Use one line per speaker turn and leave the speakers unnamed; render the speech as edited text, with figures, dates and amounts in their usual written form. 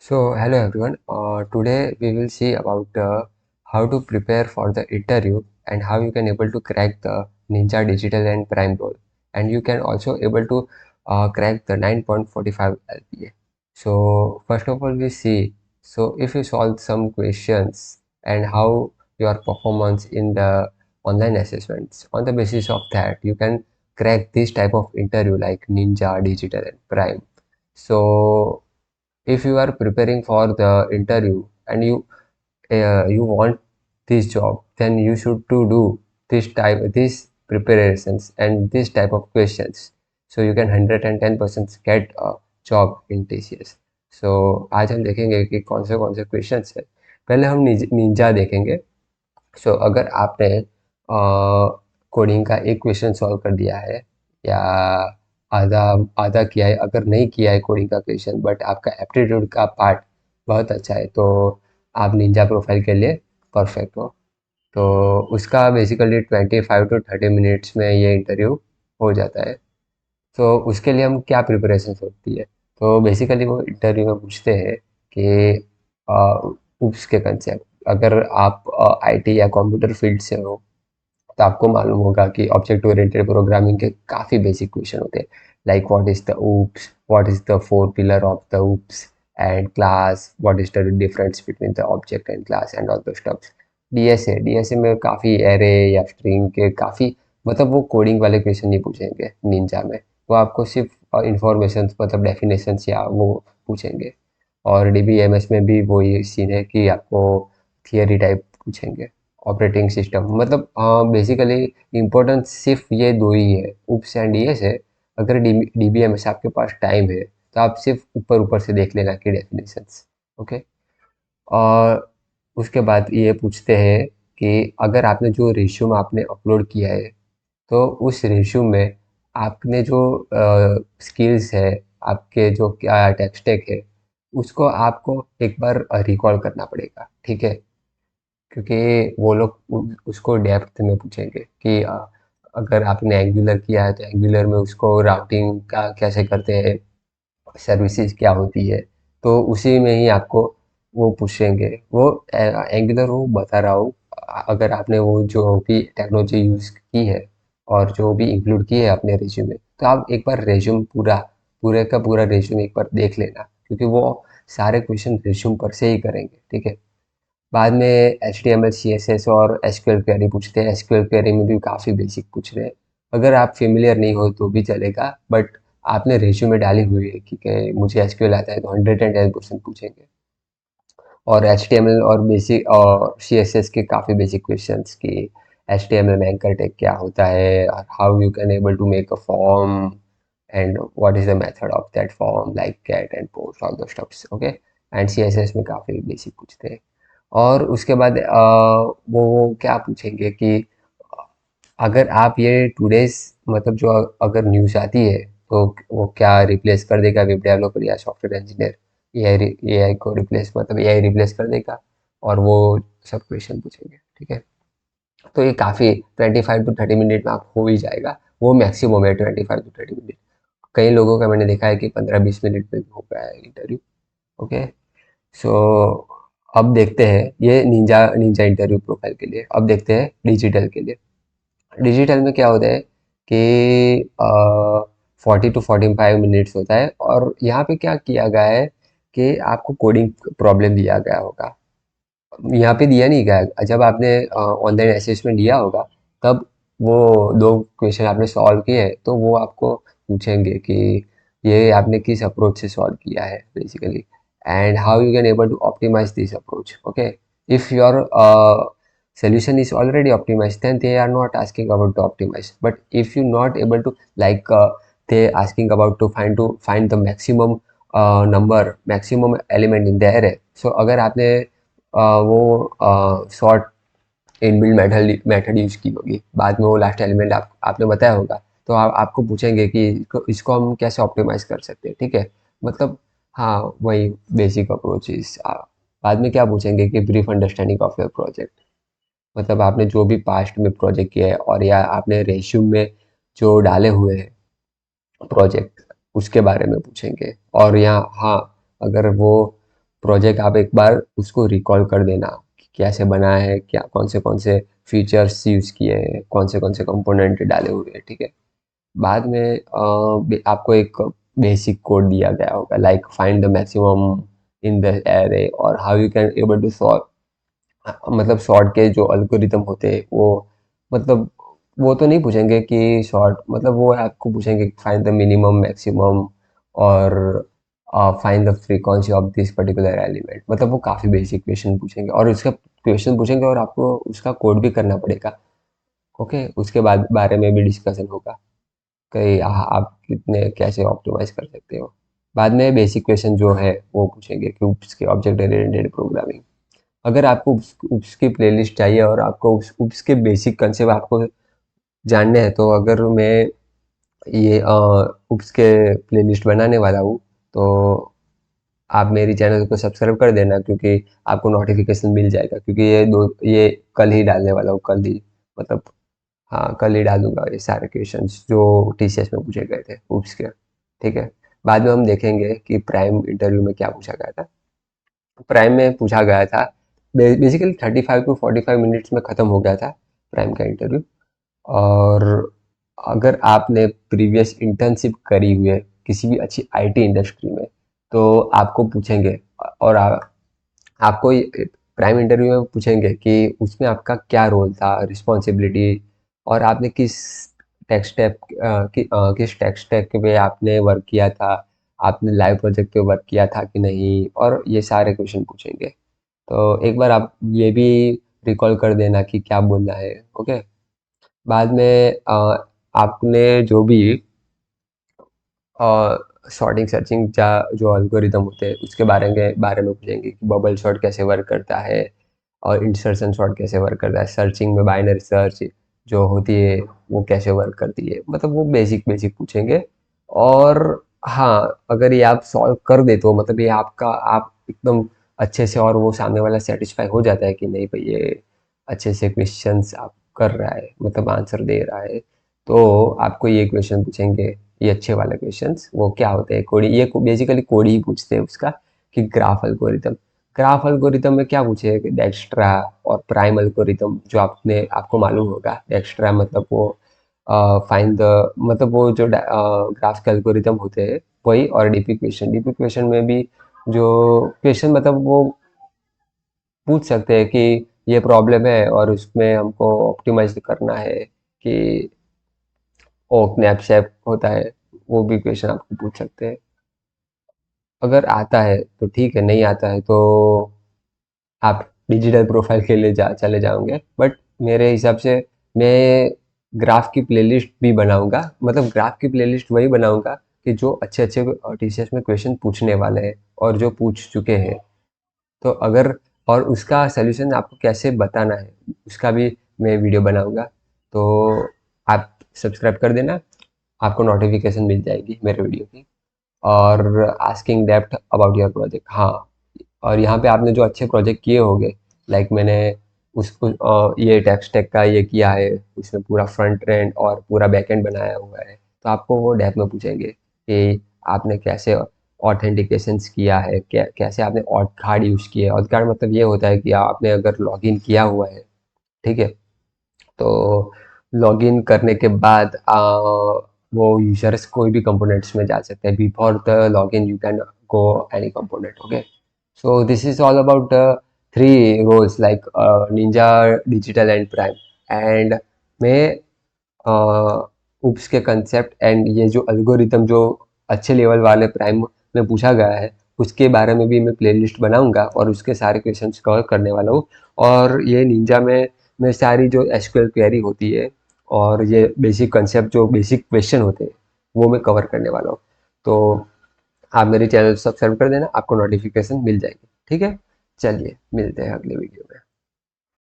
Hello everyone. Today we will see about how to prepare for the interview and how you can able to crack the Ninja Digital and Prime role, and you can also able to crack the 9.45 LPA. So first of all, we see if you solve some questions and how your performance in the online assessments. On the basis of that, you can crack this type of interview like Ninja Digital and Prime. So if you are preparing for the interview and you want this job, then you should to do this preparations and this type of questions, so you can 110% get a job in TCS. आज हम देखेंगे कि कौन से questions है। पहले हम Ninja देखेंगे। अगर आपने कोडिंग का एक क्वेश्चन सॉल्व कर दिया है या आधा आधा किया है, अगर नहीं किया है कोडिंग का क्वेश्चन बट आपका एप्टीट्यूड का पार्ट बहुत अच्छा है, तो आप निंजा प्रोफाइल के लिए परफेक्ट हो। तो उसका बेसिकली 25 to 30 मिनट्स में ये इंटरव्यू हो जाता है। तो उसके लिए हम क्या प्रिपरेशन होती है, तो बेसिकली वो इंटरव्यू में पूछते हैं कि उप्स के कंसेप्ट। अगर आप आईटी या कंप्यूटर फील्ड से हो तो आपको मालूम होगा कि ऑब्जेक्ट ओरिएंटेड प्रोग्रामिंग के काफ़ी बेसिक क्वेश्चन होते हैं, like what is the oops, what is the four pillar of the oops and class, what is the difference between the object and class and all those stuffs. DSA में काफ़ी array या string के काफ़ी, मतलब वो coding वाले question नहीं पूछेंगे निंजा में। वो आपको सिर्फ इंफॉर्मेशन, मतलब डेफिनेशंस या वो पूछेंगे। और डीबीएमएस में भी वही सीन है कि आपको थियरी टाइप पूछेंगे, ऑपरेटिंग सिस्टम। मतलब बेसिकली इम्पोर्टेंस सिर्फ ये दो ही है, उप्स एंड डीएस है। अगर डीबीएमएस आपके पास टाइम है तो आप सिर्फ ऊपर ऊपर से देख लेना कि डेफिनेशंस। ओके। और उसके बाद ये पूछते हैं कि अगर आपने जो रिज्यूम आपने अपलोड किया है, तो उस रिज्यूम में आपने जो स्किल्स है, आपके जो क्या टेक स्टैक है, उसको आपको एक बार रिकॉल करना पड़ेगा, ठीक है। क्योंकि वो लोग उसको डेप्थ में पूछेंगे कि अगर आपने एंगुलर किया है तो एंगुलर में उसको राउटिंग का कैसे करते हैं, सर्विसेज क्या होती है। तो उसी में ही आपको वो पूछेंगे। वो एंगुलर वो बता रहा हूँ, अगर आपने वो जो भी टेक्नोलॉजी यूज़ की है और जो भी इंक्लूड की है अपने रिज्यूम में, तो आप एक बार रिज्यूम पूरे का पूरा रिज्यूम एक बार देख लेना, क्योंकि वो सारे क्वेश्चन रिज्यूम पर से ही करेंगे, ठीक है। बाद में HTML CSS और SQL क्वेरी पूछते हैं। SQL क्वेरी में भी काफ़ी बेसिक पूछ रहे हैं। अगर आप फेमिलियर नहीं हो तो भी चलेगा, बट आपने रेज्यूमे डाली हुई है कि मुझे SQL आता है, तो 110% पूछेंगे। और HTML और बेसिक और CSS के काफ़ी बेसिक क्वेश्चंस कि HTML में एंकर टैग क्या होता है, और how you can able to make a form and what is the method of that form, like get and post, all those stuffs. Okay. And CSS में काफ़ी basic पूछते हैं। और उसके बाद वो क्या पूछेंगे कि अगर आप ये टूडेज, मतलब जो अगर न्यूज़ आती है, तो वो क्या रिप्लेस कर देगा वेब डेवलपर या सॉफ्टवेयर इंजीनियर। एआई को रिप्लेस, मतलब एआई रिप्लेस कर देगा। और वो सब क्वेश्चन पूछेंगे, ठीक है। तो ये काफ़ी 25 to 30 मिनट में आप हो ही जाएगा। वो मैक्सिमम है 25 to 30 मिनट। कई लोगों का मैंने देखा है कि 15-20 मिनट में भी हो गया है इंटरव्यू। ओके। सो अब देखते हैं ये निंजा निंजा इंटरव्यू प्रोफाइल के लिए। अब देखते हैं डिजिटल के लिए। डिजिटल में क्या होता है कि 40 to 45 मिनट्स होता है, और यहाँ पे क्या किया गया है कि आपको कोडिंग प्रॉब्लम दिया गया होगा। यहाँ पे दिया नहीं गया, जब आपने ऑनलाइन असेसमेंट दिया होगा, तब वो दो क्वेश्चन आपने सॉल्व किए, तो वो आपको पूछेंगे कि ये आपने किस अप्रोच से सॉल्व किया है basically, and how you can able to optimize this approach. Okay. If your solution is already optimized, then they are not asking about to optimize. But if you not able to, like they asking about to find the maximum maximum element in the array. So अगर आपने वो short inbuilt method use की होगी, बाद में वो last element आपने बताया होगा, तो आपको पूछेंगे कि इसको हम कैसे ऑप्टिमाइज कर सकते हैं, ठीक है। मतलब हाँ, वही बेसिक अप्रोचेस। बाद में क्या पूछेंगे कि brief understanding of your project, मतलब आपने जो भी पास्ट में प्रोजेक्ट किया है और या आपने रेज्यूम में जो डाले हुए हैं प्रोजेक्ट, उसके बारे में पूछेंगे। और यहाँ हाँ, अगर वो प्रोजेक्ट आप एक बार उसको रिकॉल कर देना कि कैसे बना है, क्या कौन से फीचर्स यूज़ किए हैं, कौन से कंपोनेंट डाले हुए हैं, ठीक है। बाद में आपको एक बेसिक कोड दिया गया होगा like find the maximum in the array और how you can able to solve, मतलब सॉर्ट के जो एल्गोरिदम होते हैं वो, मतलब वो तो नहीं पूछेंगे कि सॉर्ट, मतलब वो आपको पूछेंगे फाइंड द मिनिमम मैक्सिमम और find the frequency of this particular element, मतलब वो काफ़ी बेसिक क्वेश्चन पूछेंगे और उसका क्वेश्चन पूछेंगे और आपको उसका कोड भी करना पड़ेगा। ओके, उसके बाद बारे में भी डिस्कशन होगा कि आप कितने कैसे ऑप्टिमाइज कर सकते हो। बाद में बेसिक क्वेश्चन जो है वो पूछेंगे कि उसके ऑब्जेक्ट ओरिएंटेड प्रोग्रामिंग, अगर आपको उसकी प्लेलिस्ट चाहिए और आपको उसके बेसिक कंसेप्ट आपको जानने हैं, तो अगर मैं ये उसके प्लेलिस्ट बनाने वाला हूँ, तो आप मेरी चैनल को सब्सक्राइब कर देना क्योंकि आपको नोटिफिकेशन मिल जाएगा, क्योंकि ये कल ही डालने वाला हूँ, कल ही, मतलब हाँ कल ही डालूंगा ये सारे क्वेश्चंस जो टीसीएस में पूछे गए थे उसके, ठीक है। बाद में हम देखेंगे कि प्राइम इंटरव्यू में क्या पूछा गया था। प्राइम में पूछा गया था, बेसिकली 35 to 45 मिनट्स में ख़त्म हो गया था प्राइम का इंटरव्यू। और अगर आपने प्रीवियस इंटर्नशिप करी हुई है किसी भी अच्छी आईटी इंडस्ट्री में, तो आपको पूछेंगे और आपको प्राइम इंटरव्यू में पूछेंगे कि उसमें आपका क्या रोल था, रिस्पॉन्सिबिलिटी, और आपने किस टेक स्टैक पे आपने वर्क किया था, आपने लाइव प्रोजेक्ट पे वर्क किया था कि नहीं, और ये सारे क्वेश्चन पूछेंगे। तो एक बार आप ये भी रिकॉल कर देना कि क्या बोलना है, ओके। बाद में आपने जो भी सॉर्टिंग सर्चिंग का जो एल्गोरिदम होते हैं उसके बारे में पूछेंगे कि बबल सॉर्ट कैसे वर्क करता है और इंसर्शन सॉर्ट कैसे वर्क करता है, सर्चिंग में बाइनरी सर्च जो होती है वो कैसे वर्क करती है, मतलब वो बेसिक बेसिक पूछेंगे। और हाँ, अगर ये आप सॉल्व कर दे तो मतलब ये आपका आप एकदम अच्छे से, और वो सामने वाला सेटिस्फाई हो जाता है कि नहीं भाई ये अच्छे से क्वेश्चंस आप कर रहा है, मतलब आंसर दे रहा है, तो आपको ये क्वेश्चन पूछेंगे, ये अच्छे वाले क्वेश्चंस वो क्या होते हैं, कोडी, ये बेसिकली कोडी ही पूछते हैं उसका, कि ग्राफ एल्गोरिथम में क्या पूछे, डेक्स्ट्रा और प्राइम एल्गोरिथम, जो आपको मालूम होगा, डेक्स्ट्रा मतलब वो फाइंड द, मतलब वो जो ग्राफ के एल्गोरिथम होते हैं वही, और डीपी क्वेश्चन में भी जो क्वेश्चन, मतलब वो पूछ सकते हैं कि ये प्रॉब्लम है और उसमें हमको ऑप्टिमाइज करना है कि ओ स्नैपचैट होता है, वो भी क्वेश्चन आपको पूछ सकते हैं। अगर आता है तो ठीक है, नहीं आता है तो आप डिजिटल प्रोफाइल के लिए चले जाओगे, बट मेरे हिसाब से मैं ग्राफ की प्लेलिस्ट भी बनाऊंगा, मतलब ग्राफ की प्लेलिस्ट वही बनाऊंगा कि जो अच्छे अच्छे टीसीएस में क्वेश्चन पूछने वाले हैं और जो पूछ चुके हैं, तो अगर, और उसका सलूशन आपको कैसे बताना है उसका भी मैं वीडियो बनाऊंगा, तो आप सब्सक्राइब कर देना, आपको नोटिफिकेशन मिल जाएगी मेरे वीडियो की। और asking depth about your project, हाँ, और यहाँ पे आपने जो अच्छे प्रोजेक्ट किए होंगे, लाइक मैंने उसको ये टेक स्टैक का ये किया है, उसमें पूरा फ्रंट एंड और पूरा बैक एंड बनाया हुआ है, तो आपको वो डेप्थ में पूछेंगे कि आपने कैसे ऑथेंटिकेशंस किया है, कैसे आपने ऑथ कार्ड यूज़ किया है। ऑथ कार्ड मतलब ये होता है कि आपने अगर लॉगिन किया हुआ है, ठीक है, तो लॉगिन करने के बाद वो यूजर्स कोई भी कंपोनेंट्स में जा सकते हैं, before the login you can go any component, okay. So this is all about the three roles like ninja, digital and prime. And मैं उप्स के कंसेप्ट एंड ये जो एल्गोरिथम जो अच्छे लेवल वाले प्राइम में पूछा गया है उसके बारे में भी मैं प्लेलिस्ट बनाऊंगा और उसके सारे क्वेश्चंस कवर करने वाला हूँ। और ये निंजा में सारी जो एसक्यूएल क्वेरी होती है और ये बेसिक कंसेप्ट जो बेसिक क्वेश्चन होते हैं वो मैं कवर करने वाला हूँ। तो आप मेरे चैनल सब्सक्राइब कर देना, आपको नोटिफिकेशन मिल जाएगी, ठीक है। चलिए मिलते हैं अगले वीडियो में।